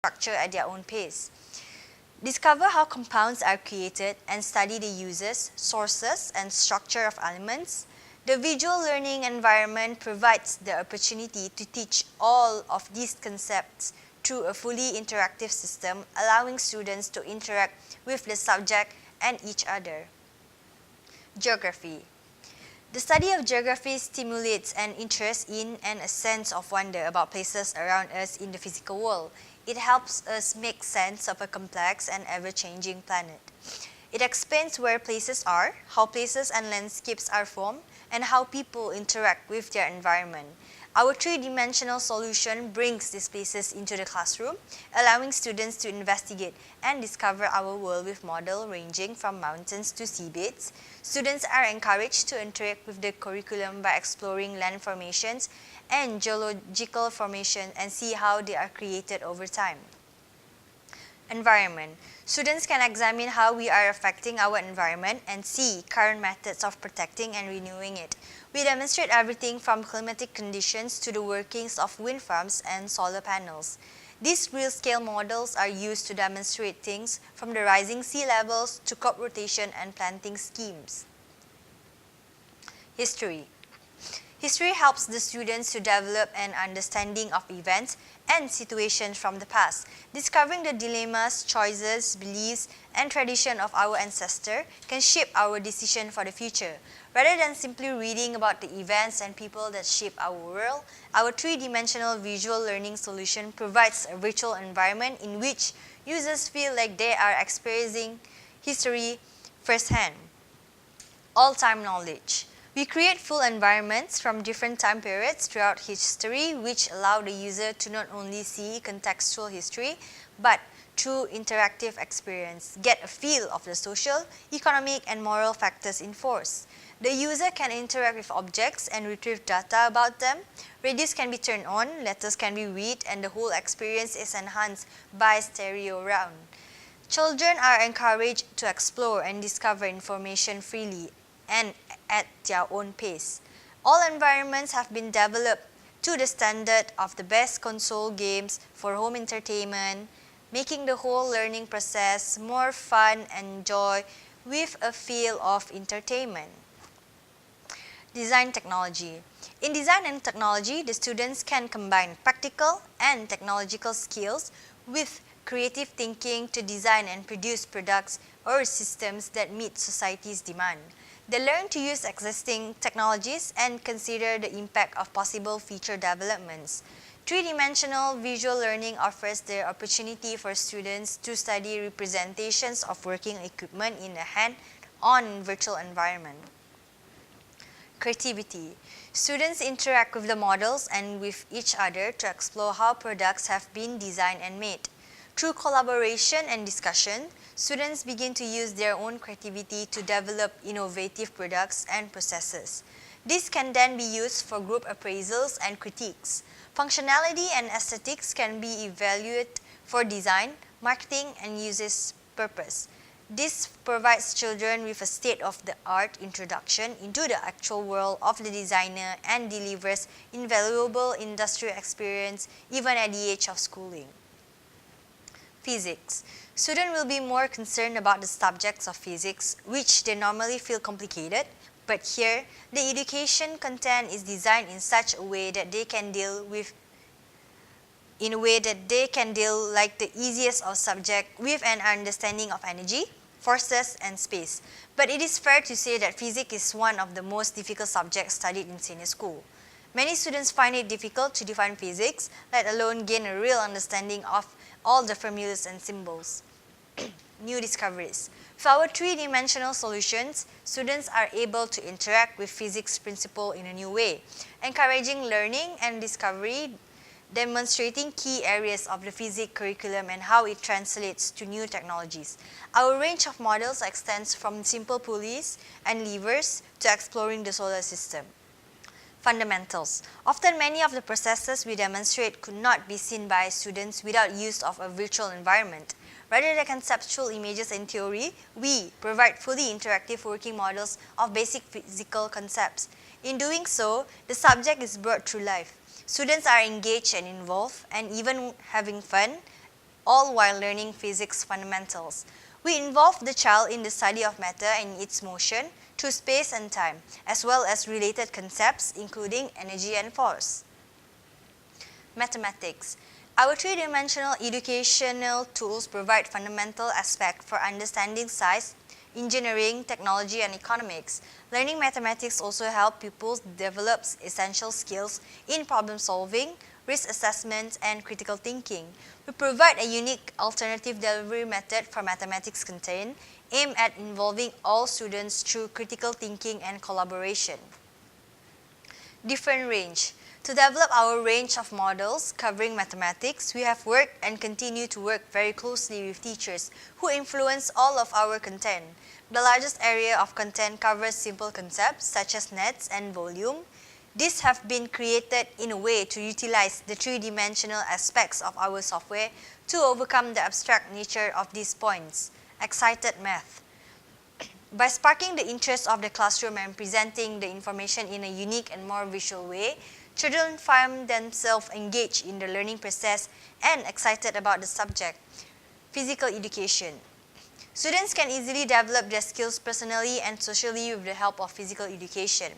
structure at their own pace. Discover how compounds are created and study the uses, sources, and structure of elements. The visual learning environment provides the opportunity to teach all of these concepts through a fully interactive system, allowing students to interact with the subject and each other. Geography. The study of geography stimulates an interest in and a sense of wonder about places around us in the physical world. It helps us make sense of a complex and ever-changing planet. It explains where places are, how places and landscapes are formed, and how people interact with their environment. Our three-dimensional solution brings these places into the classroom, allowing students to investigate and discover our world with models ranging from mountains to seabeds. Students are encouraged to interact with the curriculum by exploring land formations and geological formation and see how they are created over time. Environment. Students can examine how we are affecting our environment and see current methods of protecting and renewing it. We demonstrate everything from climatic conditions to the workings of wind farms and solar panels. These real-scale models are used to demonstrate things from the rising sea levels to crop rotation and planting schemes. History. History helps the students to develop an understanding of events and situations from the past. Discovering the dilemmas, choices, beliefs, and tradition of our ancestors can shape our decision for the future. Rather than simply reading about the events and people that shape our world, our three-dimensional visual learning solution provides a virtual environment in which users feel like they are experiencing history firsthand. All-time knowledge. We create full environments from different time periods throughout history, which allow the user to not only see contextual history, but through interactive experience, get a feel of the social, economic, and moral factors in force. The user can interact with objects and retrieve data about them. Radios can be turned on, letters can be read, and the whole experience is enhanced by stereo round. Children are encouraged to explore and discover information freely and at their own pace. All environments have been developed to the standard of the best console games for home entertainment, making the whole learning process more fun and joy with a feel of entertainment. Design technology. In design and technology, the students can combine practical and technological skills with creative thinking to design and produce products or systems that meet society's demand. They learn to use existing technologies and consider the impact of possible future developments. Three-dimensional visual learning offers the opportunity for students to study representations of working equipment in a hand-on virtual environment. Creativity. Students interact with the models and with each other to explore how products have been designed and made. Through collaboration and discussion, students begin to use their own creativity to develop innovative products and processes. This can then be used for group appraisals and critiques. Functionality and aesthetics can be evaluated for design, marketing, and uses purpose. This provides children with a state-of-the-art introduction into the actual world of the designer and delivers invaluable industrial experience even at the age of schooling. Physics. Students will be more concerned about the subjects of physics, which they normally feel complicated, but here, the education content is designed in such a way that they can deal like the easiest of subject with an understanding of energy, forces, and space. But it is fair to say that physics is one of the most difficult subjects studied in senior school. Many students find it difficult to define physics, let alone gain a real understanding of all the formulas and symbols. New discoveries. With our three-dimensional solutions, students are able to interact with physics principles in a new way, encouraging learning and discovery, demonstrating key areas of the physics curriculum and how it translates to new technologies. Our range of models extends from simple pulleys and levers to exploring the solar system. Fundamentals. Often many of the processes we demonstrate could not be seen by students without use of a virtual environment. Rather than conceptual images and theory, we provide fully interactive working models of basic physical concepts. In doing so, the subject is brought to life. Students are engaged and involved and even having fun all while learning physics fundamentals. We involve the child in the study of matter and its motion through space and time, as well as related concepts including energy and force. Mathematics. Our three-dimensional educational tools provide fundamental aspects for understanding science, engineering, technology, and economics. Learning mathematics also helps pupils develop essential skills in problem solving, risk assessment, and critical thinking. We provide a unique alternative delivery method for mathematics content aimed at involving all students through critical thinking and collaboration. Different range. To develop our range of models covering mathematics, we have worked and continue to work very closely with teachers who influence all of our content. The largest area of content covers simple concepts such as nets and volume. These have been created in a way to utilize the three-dimensional aspects of our software to overcome the abstract nature of these points. Excited math. By sparking the interest of the classroom and presenting the information in a unique and more visual way, children find themselves engaged in the learning process and excited about the subject. Physical education. Students can easily develop their skills personally and socially with the help of physical education.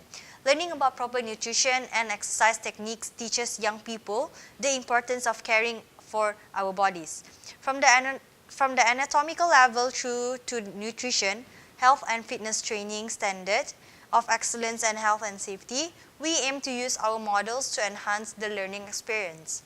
Learning about proper nutrition and exercise techniques teaches young people the importance of caring for our bodies. From the anatomical level through to nutrition, health and fitness training standard of excellence and health and safety, we aim to use our models to enhance the learning experience.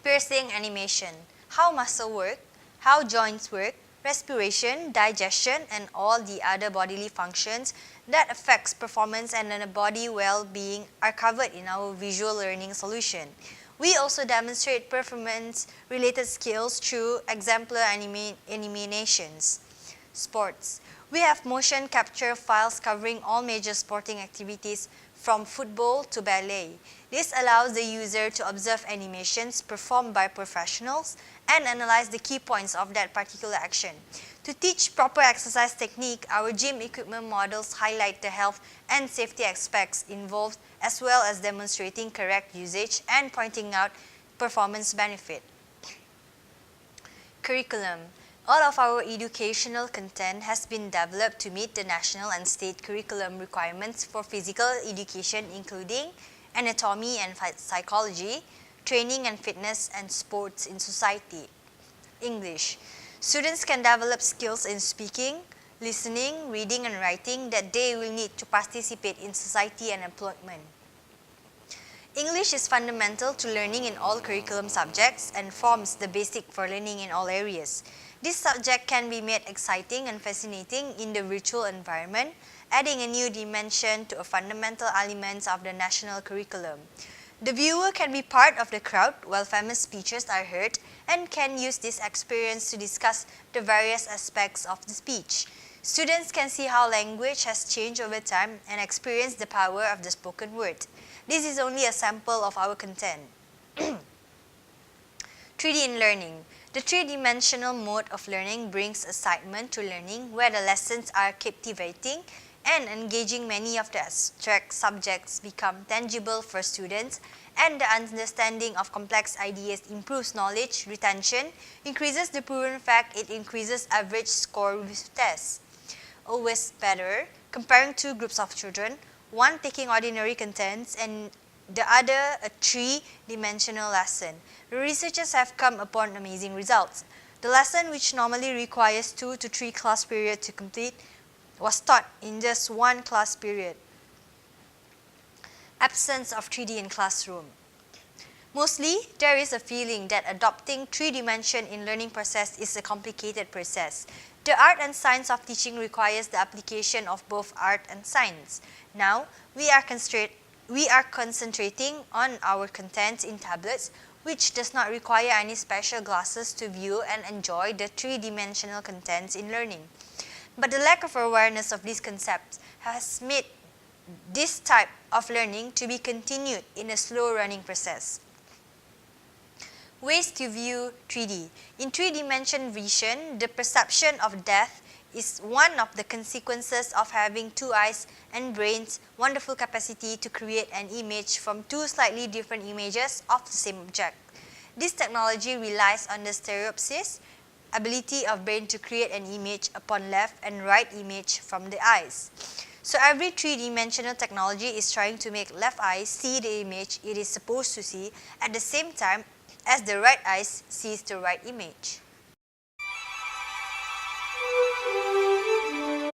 Piercing animation. How muscle work, how joints work, respiration, digestion, and all the other bodily functions that affects performance and the body well-being are covered in our visual learning solution. We also demonstrate performance-related skills through exemplar animations. Sports. We have motion capture files covering all major sporting activities from football to ballet. This allows the user to observe animations performed by professionals and analyze the key points of that particular action. To teach proper exercise technique, our gym equipment models highlight the health and safety aspects involved as well as demonstrating correct usage and pointing out performance benefit. Curriculum. All of our educational content has been developed to meet the national and state curriculum requirements for physical education including anatomy and psychology, training and fitness, and sports in society. English. Students can develop skills in speaking, listening, reading, and writing that they will need to participate in society and employment. English is fundamental to learning in all curriculum subjects and forms the basic for learning in all areas. This subject can be made exciting and fascinating in the virtual environment, adding a new dimension to a fundamental elements of the national curriculum. The viewer can be part of the crowd while famous speeches are heard and can use this experience to discuss the various aspects of the speech. Students can see how language has changed over time and experience the power of the spoken word. This is only a sample of our content. 3D in learning. The three-dimensional mode of learning brings excitement to learning where the lessons are captivating and engaging. Many of the abstract subjects become tangible for students and the understanding of complex ideas improves knowledge retention, increases the proven fact it increases average score with tests. Always better, comparing two groups of children, one taking ordinary contents and the other a three-dimensional lesson. The researchers have come upon amazing results. The lesson, which normally requires 2 to 3 class periods to complete, was taught in just 1 class period. Absence of 3D in classroom. Mostly, there is a feeling that adopting 3D in learning process is a complicated process. The art and science of teaching requires the application of both art and science. Now, we are concentrating on our content in tablets, which does not require any special glasses to view and enjoy the three-dimensional contents in learning. But the lack of awareness of these concepts has made this type of learning to be continued in a slow-running process. Ways to view 3D. In three-dimension vision, the perception of death is one of the consequences of having 2 eyes and brain's wonderful capacity to create an image from 2 slightly different images of the same object. This technology relies on the stereopsis, ability of brain to create an image upon left and right image from the eyes. So every three-dimensional technology is trying to make left eye see the image it is supposed to see at the same time as the right eye sees the right image.